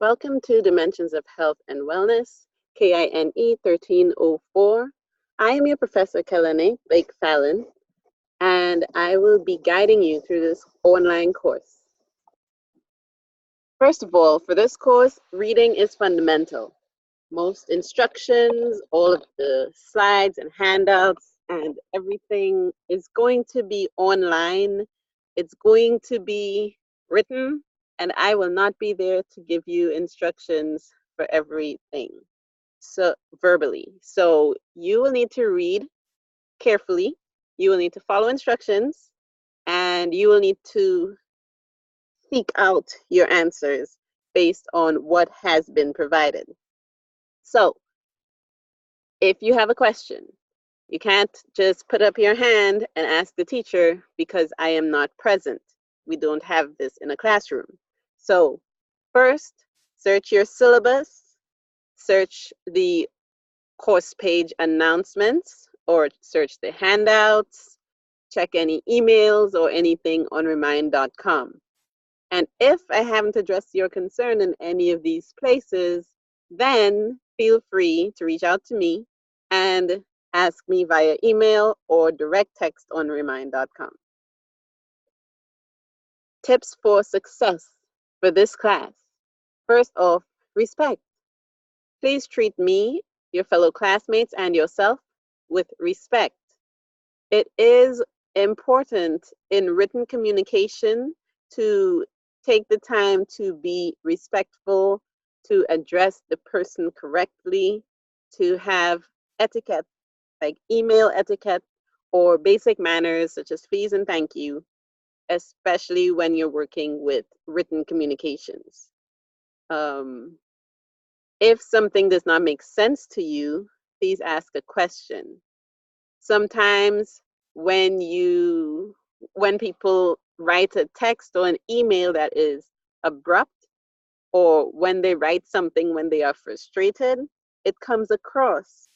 Welcome to Dimensions of Health and Wellness, KINE 1304. I am your Professor Kelene Blake Fallon, and I will be guiding you through this online course. First of all, for this course, reading is fundamental. Most instructions, all of the slides and handouts and everything is going to be online. It's going to be written, and I will not be there to give you instructions for everything, so verbally. So you will need to read carefully, you will need to follow instructions, and you will need to seek out your answers based on what has been provided. So if you have a question, you can't just put up your hand and ask the teacher because I am not present. We don't have this in a classroom. So first, search your syllabus, search the course page announcements, or search the handouts, check any emails or anything on remind.com. And if I haven't addressed your concern in any of these places, then feel free to reach out to me and ask me via email or direct text on remind.com. Tips for success for this class. First off, respect. Please treat me, your fellow classmates, and yourself with respect. It is important in written communication to take the time to be respectful, to address the person correctly, to have etiquette like email etiquette or basic manners such as please and thank you, especially when you're working with written communications. If something does not make sense to you, please ask a question. Sometimes when people write a text or an email that is abrupt, or when they write something when they are frustrated, it comes across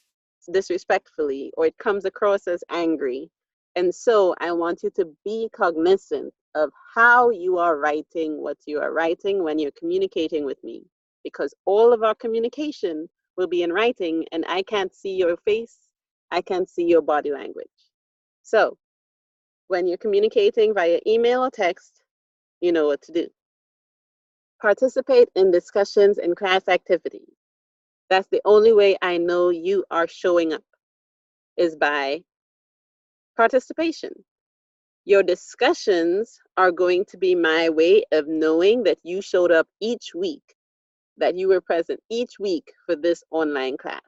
disrespectfully or it comes across as angry. And so I want you to be cognizant of how you are writing what you are writing when you're communicating with me, because all of our communication will be in writing and I can't see your face, I can't see your body language. So when you're communicating via email or text, you know what to do. Participate in discussions and class activities. That's the only way I know you are showing up, is by participation. Your discussions are going to be my way of knowing that you showed up each week, that you were present each week for this online class.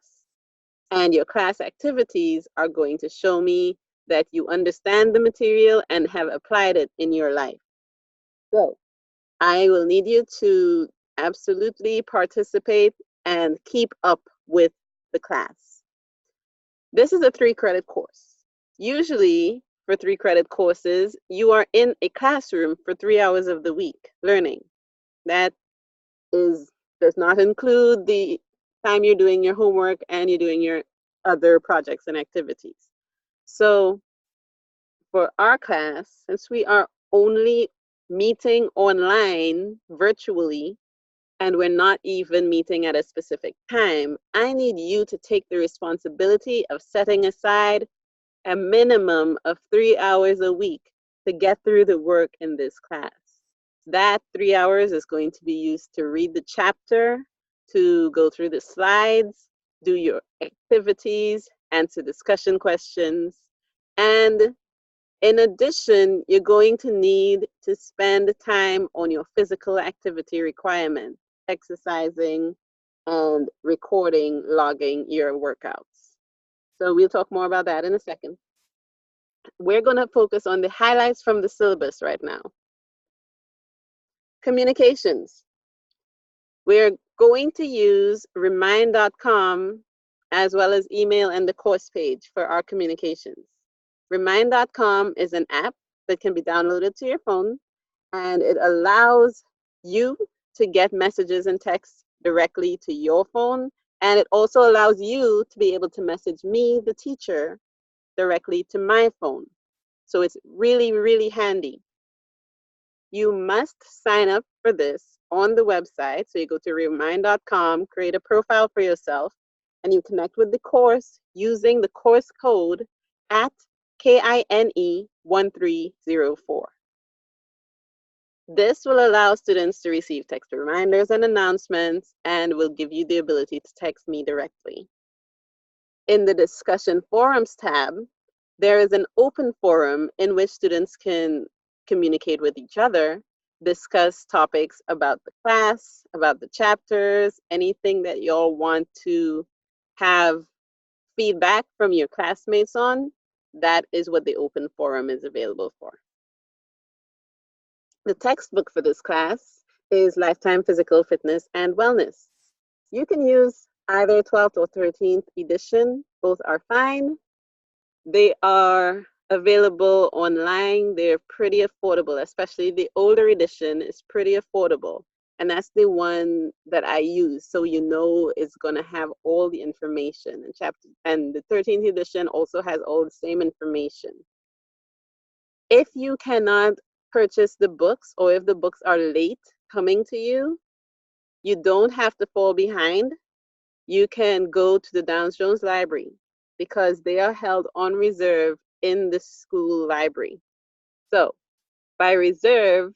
And your class activities are going to show me that you understand the material and have applied it in your life. So I will need you to absolutely participate and keep up with the class. This is a 3-credit course. Usually for 3-credit courses, you are in a classroom for 3 hours of the week learning. That does not include the time you're doing your homework and you're doing your other projects and activities. So for our class, since we are only meeting online virtually, and we're not even meeting at a specific time, I need you to take the responsibility of setting aside a minimum of 3 hours a week to get through the work in this class. That 3 hours is going to be used to read the chapter, to go through the slides, do your activities, answer discussion questions, and in addition, you're going to need to spend time on your physical activity requirements, exercising and recording, logging your workouts. So we'll talk more about that in a second. We're going to focus on the highlights from the syllabus right now. Communications. We're going to use remind.com as well as email and the course page for our communications. Remind.com is an app that can be downloaded to your phone, and it allows you to get messages and texts directly to your phone, and it also allows you to be able to message me, the teacher, directly to my phone. So it's really, really handy. You must sign up for this on the website. So you go to remind.com, create a profile for yourself, and you connect with the course using the course code at KINE1304. This will allow students to receive text reminders and announcements and will give you the ability to text me directly. In the discussion forums tab, there is an open forum in which students can communicate with each other, discuss topics about the class, about the chapters, anything that you all want to have feedback from your classmates on. That is what the open forum is available for. The textbook for this class is Lifetime Physical Fitness and Wellness. You can use either 12th or 13th edition. Both are fine. They are available online. They're pretty affordable, especially the older edition is pretty affordable. And that's the one that I use. So you know it's going to have all the information. And the 13th edition also has all the same information. If you cannot purchase the books, or if the books are late coming to you, you don't have to fall behind. You can go to the Downs-Jones Library because they are held on reserve in the school library. So by reserve,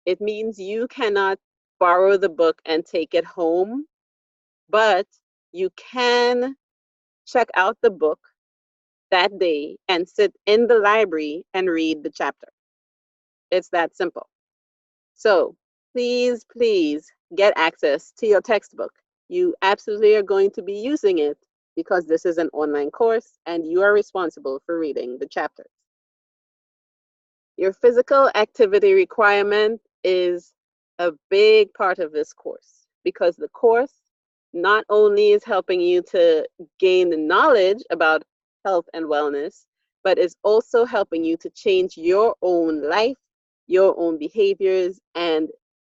it means you cannot borrow the book and take it home, but you can check out the book that day and sit in the library and read the chapter. It's that simple. So please, please get access to your textbook. You absolutely are going to be using it because this is an online course and you are responsible for reading the chapters. Your physical activity requirement is a big part of this course because the course not only is helping you to gain the knowledge about health and wellness, but is also helping you to change your own life, your own behaviors, and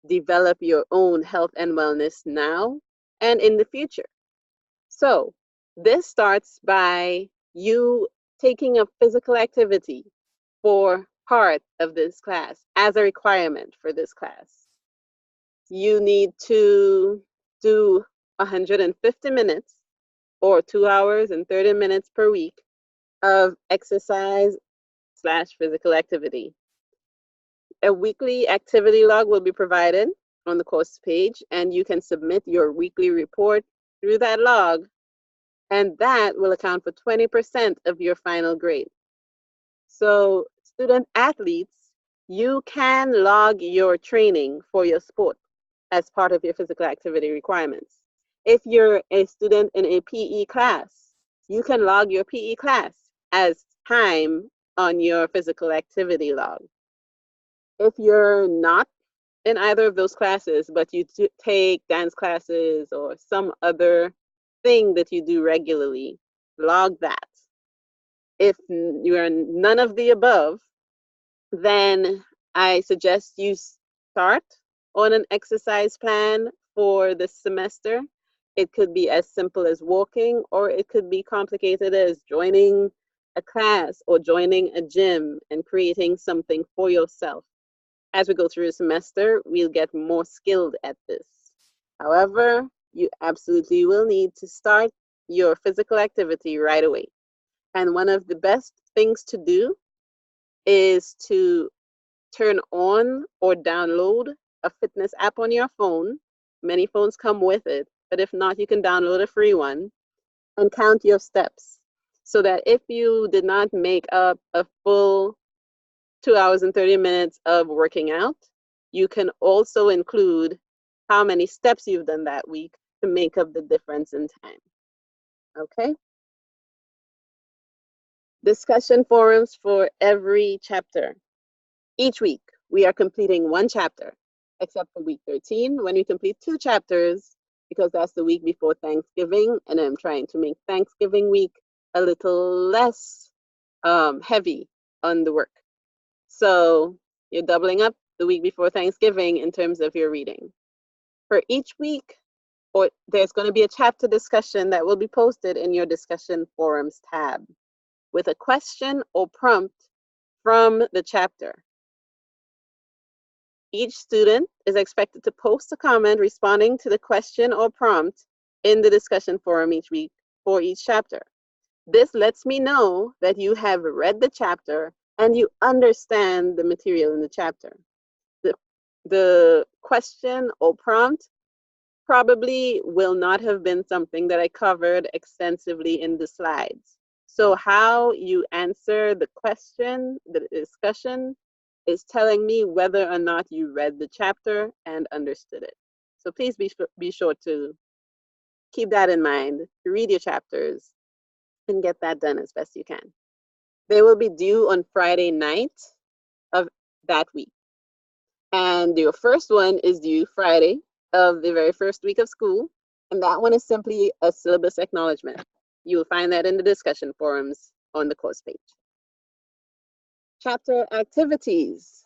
develop your own health and wellness now and in the future. So this starts by you taking a physical activity for part of this class as a requirement for this class. You need to do 150 minutes or 2 hours and 30 minutes per week of exercise/physical activity. A weekly activity log will be provided on the course page, and you can submit your weekly report through that log, and that will account for 20% of your final grade. So student athletes, you can log your training for your sport as part of your physical activity requirements. If you're a student in a PE class, you can log your PE class as time on your physical activity log. If you're not in either of those classes, but you take dance classes or some other thing that you do regularly, log that. If you are none of the above, then I suggest you start on an exercise plan for this semester. It could be as simple as walking, or it could be complicated as joining a class or joining a gym and creating something for yourself. As we go through the semester, we'll get more skilled at this. However, you absolutely will need to start your physical activity right away. And one of the best things to do is to turn on or download a fitness app on your phone. Many phones come with it, but if not, you can download a free one and count your steps so that if you did not make up a full 2 hours and 30 minutes of working out, you can also include how many steps you've done that week to make up the difference in time. Okay? Discussion forums for every chapter. Each week, we are completing one chapter, except for week 13, when we complete 2 chapters, because that's the week before Thanksgiving, and I'm trying to make Thanksgiving week a little less heavy on the work. So you're doubling up the week before Thanksgiving in terms of your reading. For each week, there's going to be a chapter discussion that will be posted in your discussion forums tab with a question or prompt from the chapter. Each student is expected to post a comment responding to the question or prompt in the discussion forum each week for each chapter. This lets me know that you have read the chapter and you understand the material in the chapter. The question or prompt probably will not have been something that I covered extensively in the slides. So how you answer the question, the discussion, is telling me whether or not you read the chapter and understood it. So please be sure to keep that in mind, read your chapters, and get that done as best you can. They will be due on Friday night of that week. And your first one is due Friday of the very first week of school. And that one is simply a syllabus acknowledgement. You will find that in the discussion forums on the course page. Chapter activities.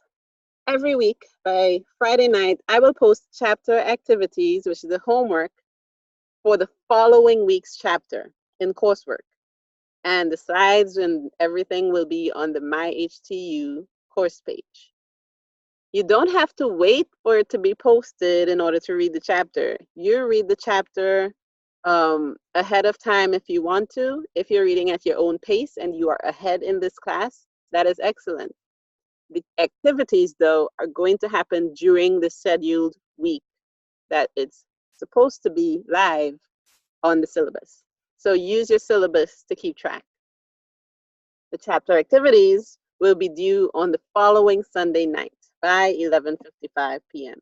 Every week by Friday night, I will post chapter activities, which is the homework for the following week's chapter in coursework. And the slides and everything will be on the MyHTU course page. You don't have to wait for it to be posted in order to read the chapter. You read the chapter ahead of time if you want to. If you're reading at your own pace and you are ahead in this class, that is excellent. The activities, though, are going to happen during the scheduled week that it's supposed to be live on the syllabus. So use your syllabus to keep track. The chapter activities will be due on the following Sunday night by 11:55 p.m.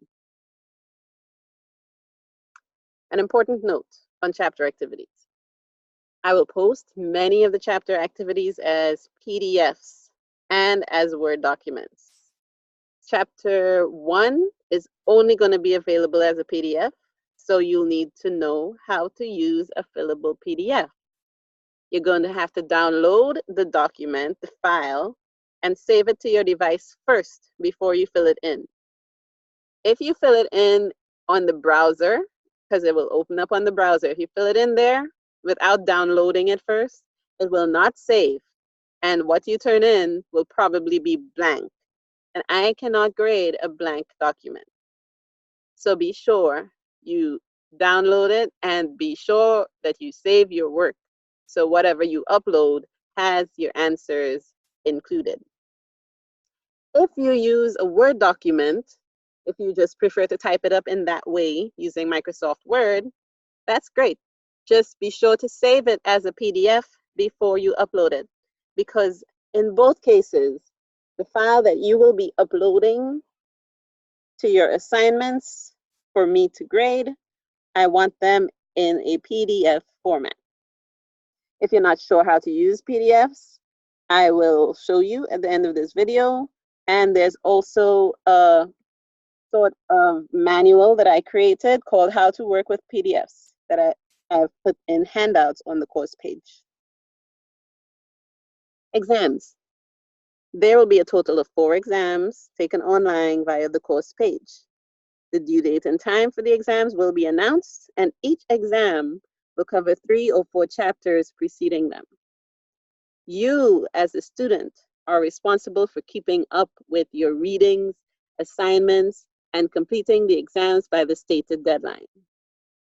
An important note on chapter activities. I will post many of the chapter activities as PDFs and as Word documents. Chapter 1 is only going to be available as a PDF, so you'll need to know how to use a fillable PDF. You're going to have to download the document, the file, and save it to your device first before you fill it in. If you fill it in on the browser, because it will open up on the browser, if you fill it in there without downloading it first, it will not save. And what you turn in will probably be blank. And I cannot grade a blank document. So be sure you download it and be sure that you save your work. So whatever you upload has your answers included. If you use a Word document, if you just prefer to type it up in that way using Microsoft Word, that's great. Just be sure to save it as a PDF before you upload it, because in both cases, the file that you will be uploading to your assignments for me to grade, I want them in a PDF format. If you're not sure how to use PDFs, I will show you at the end of this video. And there's also a sort of manual that I created called How to Work with PDFs that I've put in handouts on the course page. Exams. There will be a total of 4 exams taken online via the course page. The due date and time for the exams will be announced, and each exam will cover 3 or 4 chapters preceding them. You, as a student, are responsible for keeping up with your readings, assignments, and completing the exams by the stated deadline.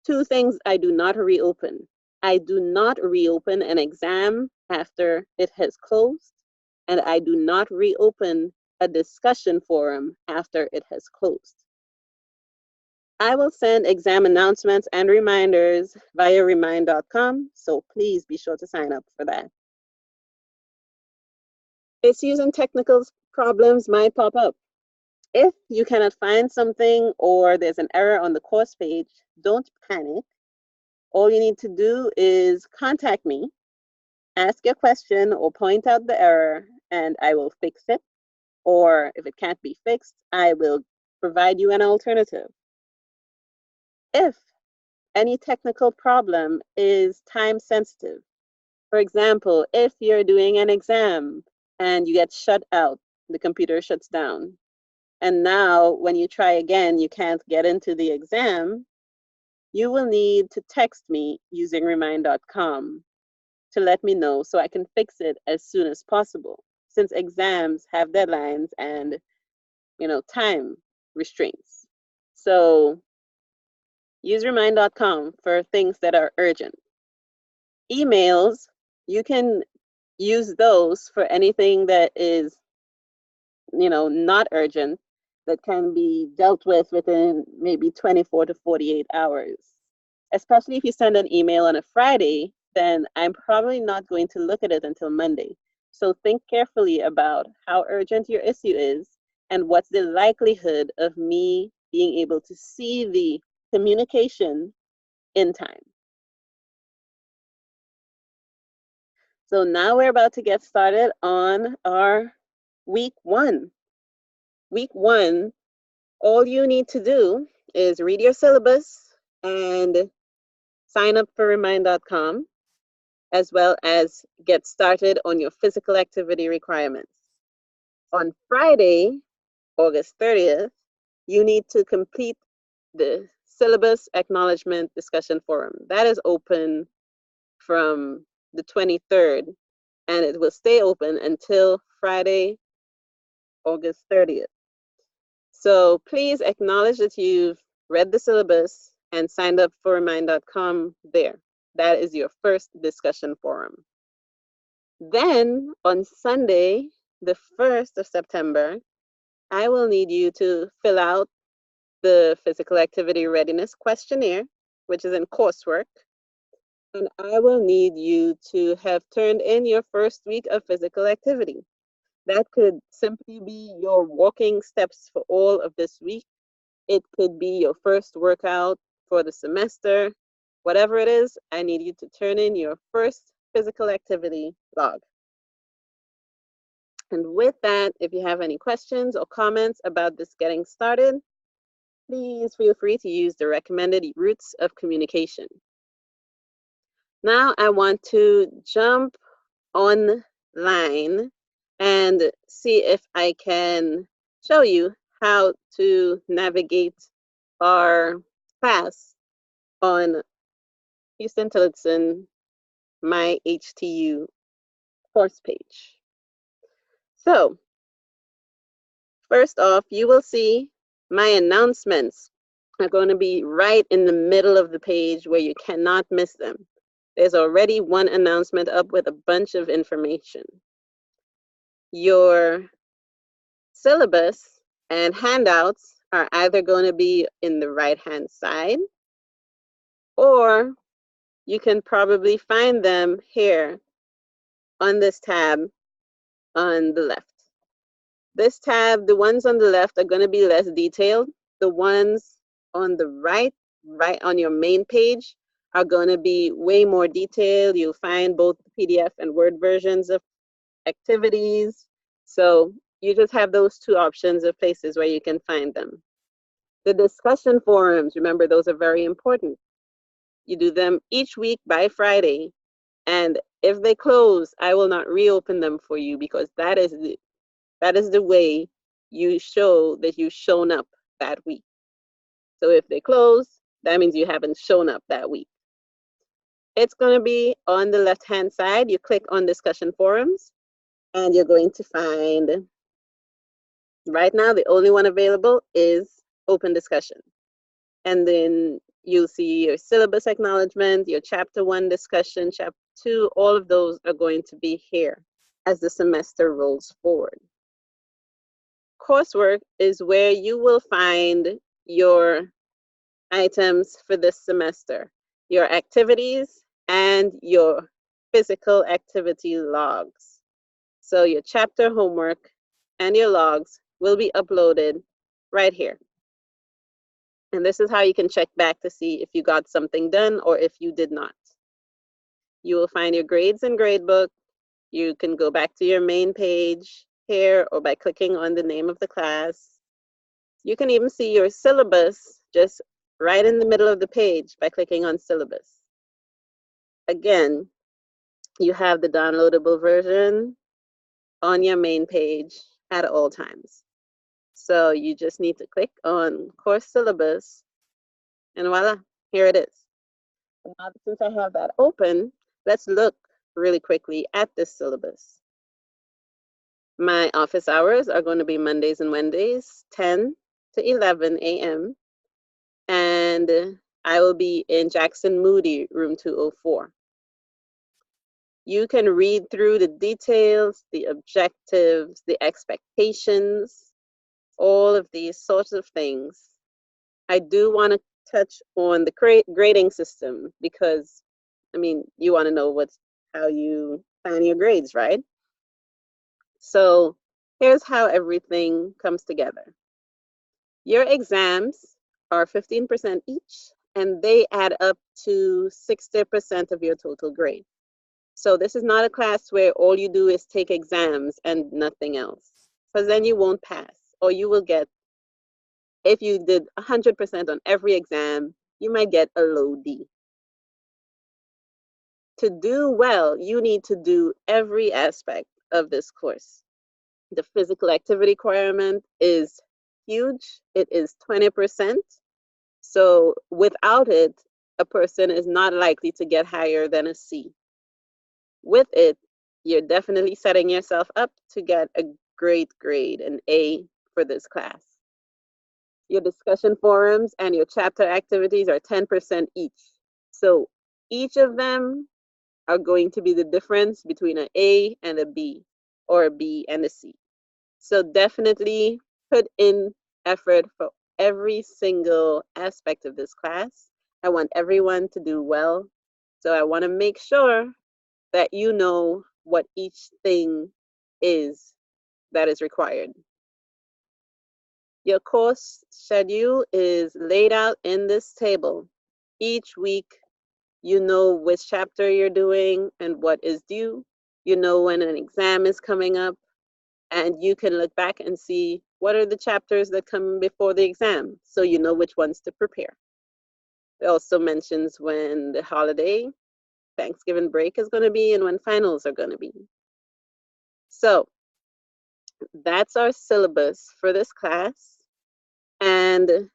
2 things I do not reopen. I do not reopen an exam after it has closed, and I do not reopen a discussion forum after it has closed. I will send exam announcements and reminders via remind.com, so please be sure to sign up for that. Issues and technical problems might pop up. If you cannot find something or there's an error on the course page, don't panic. All you need to do is contact me, ask your question or point out the error, and I will fix it. Or if it can't be fixed, I will provide you an alternative. If any technical problem is time sensitive, for example, if you're doing an exam and you get shut out, the computer shuts down, and now when you try again, you can't get into the exam, you will need to text me using remind.com to let me know so I can fix it as soon as possible, since exams have deadlines and time restraints. So use remind.com for things that are urgent. Emails, you can use those for anything that is, not urgent, that can be dealt with within maybe 24 to 48 hours. Especially if you send an email on a Friday, then I'm probably not going to look at it until Monday. So think carefully about how urgent your issue is and what's the likelihood of me being able to see the communication in time. So now we're about to get started on our week one. Week one, all you need to do is read your syllabus and sign up for remind.com, as well as get started on your physical activity requirements. On Friday, August 30th, you need to complete the syllabus acknowledgement discussion forum. That is open from the 23rd, and it will stay open until Friday, August 30th. So please acknowledge that you've read the syllabus and signed up for remind.com there. That is your first discussion forum. Then on Sunday, the 1st of September, I will need you to fill out the physical activity readiness questionnaire, which is in coursework. And I will need you to have turned in your first week of physical activity. That could simply be your walking steps for all of this week. It could be your first workout for the semester. Whatever it is, I need you to turn in your first physical activity log. And with that, if you have any questions or comments about this getting started, please feel free to use the recommended routes of communication. Now I want to jump online and see if I can show you how to navigate our class on Huston-TIllotson My HTU course page. So first off, you will see my announcements are going to be right in the middle of the page where you cannot miss them. There's already one announcement up with a bunch of information. Your syllabus and handouts are either going to be in the right-hand side, or you can probably find them here on this tab on the left. This tab, the ones on the left are going to be less detailed. The ones on the right on your main page, are going to be way more detailed. You'll find both PDF and Word versions of activities. So you just have those two options of places where you can find them. The discussion forums, remember, those are very important. You do them each week by Friday. And if they close, I will not reopen them for you, because that is the way you show that you've shown up that week. So if they close, that means you haven't shown up that week. It's going to be on the left-hand side. You click on discussion forums, and you're going to find, right now, the only one available is open discussion. And then you'll see your syllabus acknowledgement, your chapter 1 discussion, chapter 2, all of those are going to be here as the semester rolls forward. Coursework is where you will find your items for this semester, your activities and your physical activity logs. So your chapter homework and your logs will be uploaded right here. And this is how you can check back to see if you got something done or if you did not. You will find your grades and gradebook. You can go back to your main page here, or by clicking on the name of the class. You can even see your syllabus just right in the middle of the page by clicking on syllabus. Again, you have the downloadable version on your main page at all times. So you just need to click on course syllabus, and voila, here it is. Now, since I have that open, let's look really quickly at this syllabus. My office hours are going to be Mondays and Wednesdays, 10 to 11 a.m. and I will be in Jackson Moody, room 204. You can read through the details, the objectives, the expectations, all of these sorts of things. I do want to touch on the grading system because, I mean, you want to know how you plan your grades, right? So here's how everything comes together. Your exams are 15% each, and they add up to 60% of your total grade. So this is not a class where all you do is take exams and nothing else, because then you won't pass, or you will get, if you did 100% on every exam, you might get a low D. To do well, you need to do every aspect of this course. The physical activity requirement is huge. It is 20%. So without it, a person is not likely to get higher than a C. With it, you're definitely setting yourself up to get a great grade, an A for this class. Your discussion forums and your chapter activities are 10% each. So each of them are going to be the difference between an A and a B, or a B and a C. So definitely put in effort for every single aspect of this class. I want everyone to do well. So I want to make sure that you know what each thing is that is required. Your course schedule is laid out in this table. Each week, you know which chapter you're doing and what is due. You know when an exam is coming up, and you can look back and see what are the chapters that come before the exam, so you know which ones to prepare. It also mentions when the holiday, Thanksgiving break is going to be and when finals are going to be. So that's our syllabus for this class. And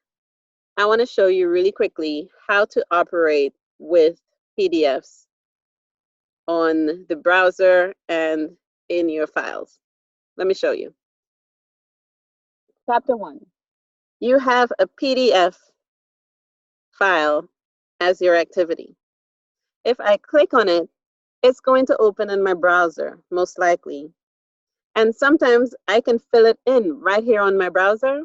I want to show you really quickly how to operate with PDFs on the browser and in your files. Let me show you. Chapter 1. You have a PDF file as your activity. If I click on it, it's going to open in my browser, most likely. And sometimes I can fill it in right here on my browser.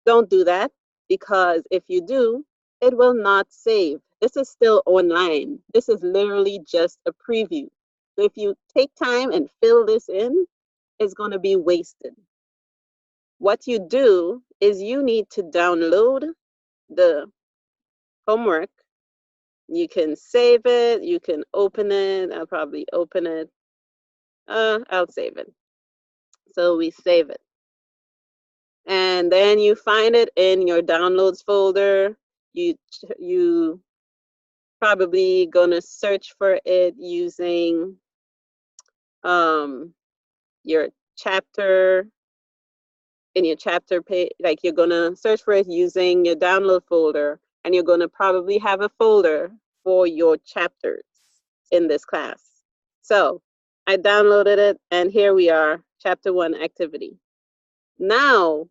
Don't do that, because if you do, it will not save. This is still online. This is literally just a preview. So if you take time and fill this in, it's going to be wasted. What you do is you need to download the homework. You can save it, you can open it. I'll probably open it. I'll save it. So we save it. And then you find it in your downloads folder. You probably gonna search for it using your chapter, in your chapter page. Like, you're gonna search for it using your download folder, and you're gonna probably have a folder for your chapters in this class. So I downloaded it, and here we are, chapter 1 activity. Now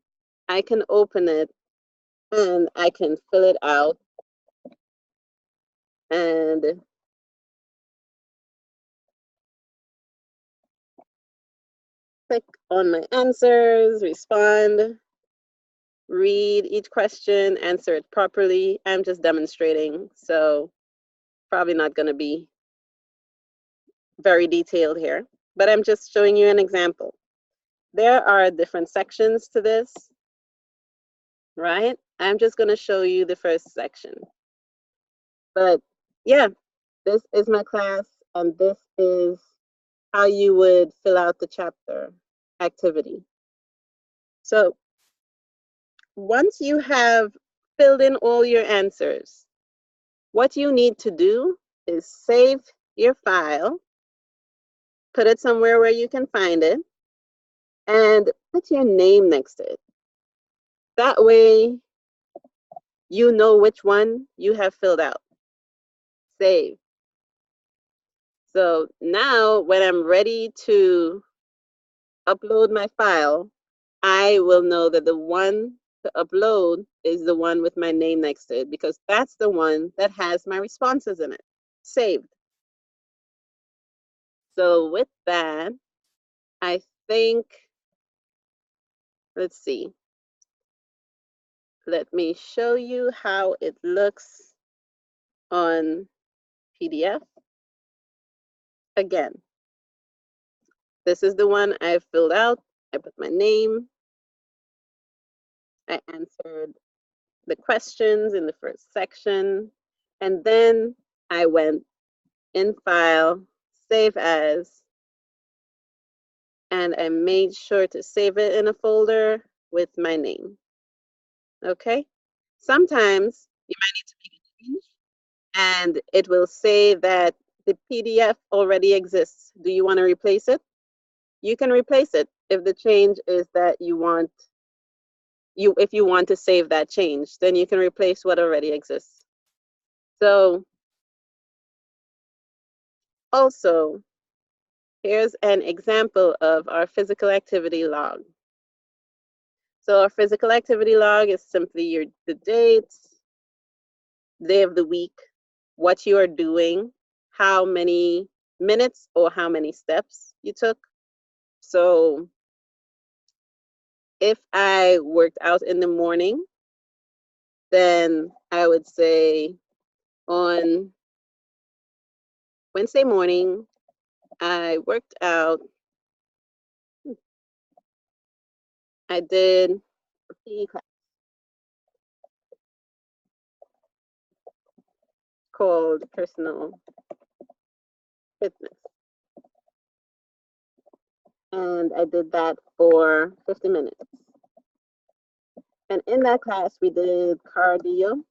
I can open it and I can fill it out and click on my answers, respond, read each question, answer it properly. I'm just demonstrating, so probably not going to be very detailed here, but I'm just showing you an example. There are different sections to this, right? I'm just going to show you the first section. But yeah, this is my class, and this is how you would fill out the chapter activity. So once you have filled in all your answers, what you need to do is save your file, put it somewhere where you can find it, and put your name next to it. That way, you know which one you have filled out. Save. So now when I'm ready to upload my file, I will know that the one to upload is the one with my name next to it, because that's the one that has my responses in it, saved. So with that, I think, let's see. Let me show you how it looks on PDF. Again, this is the one I filled out. I put my name. I answered the questions in the first section. And then I went in File, Save As, and I made sure to save it in a folder with my name. Okay? Sometimes you might need to make a change, and it will say that the PDF already exists. Do you want to replace it? You can replace it if the change is that if you want to save that change, then you can replace what already exists. So also, here's an example of our physical activity log. So our physical activity log is simply the dates, day of the week, what you are doing, how many minutes or how many steps you took. So if I worked out in the morning, then I would say on Wednesday morning, I worked out. I did a PE class called Personal Fitness. And I did that for 50 minutes. And in that class, we did cardio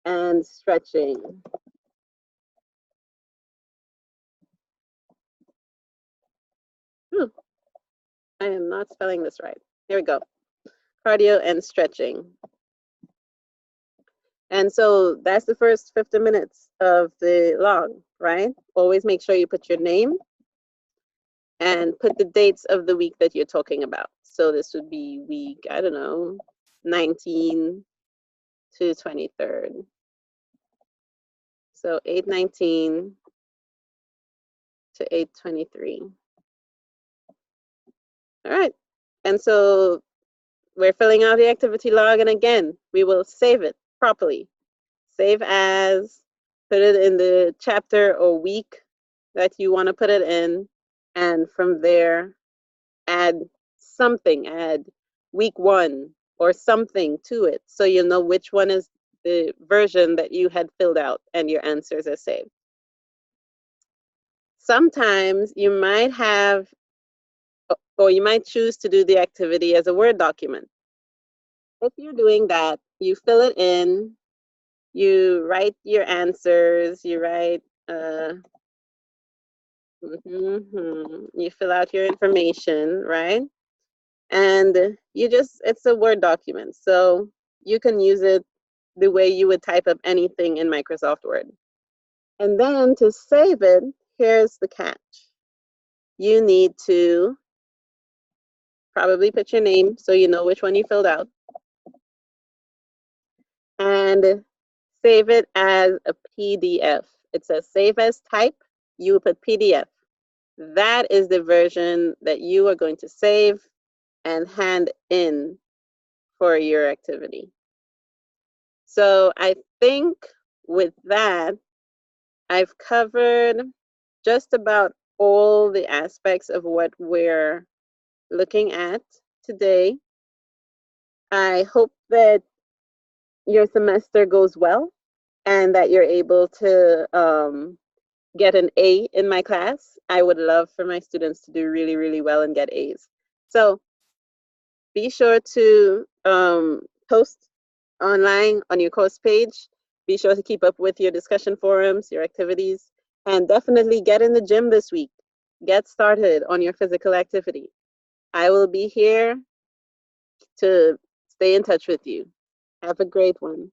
and stretching. I am not spelling this right. Here we go. Cardio and stretching. And so that's the first 50 minutes of the log, right? Always make sure you put your name and put the dates of the week that you're talking about. So this would be week, I don't know, 19 to 23rd. So 8/19 to 8/23. All right. And so we're filling out the activity log, and again, we will save it properly. Save as, put it in the chapter or week that you want to put it in, and from there, add something, add week 1 or something to it, so you'll know which one is the version that you had filled out and your answers are saved. Sometimes you might have, or you might choose to do the activity as a Word document. If you're doing that, you fill it in, you write your answers, you write, you fill out your information, right? And it's a Word document, so you can use it the way you would type up anything in Microsoft Word. And then to save it, here's the catch. You need to probably put your name so you know which one you filled out, and save it as a PDF. It says save as type, you put PDF. That is the version that you are going to save and hand in for your activity. So I think with that, I've covered just about all the aspects of what we're looking at today. I hope that your semester goes well and that you're able to get an A in my class. I would love for my students to do really, really well and get A's. So be sure to post online on your course page. Be sure to keep up with your discussion forums, your activities, and definitely get in the gym this week. Get started on your physical activity. I will be here to stay in touch with you. Have a great one.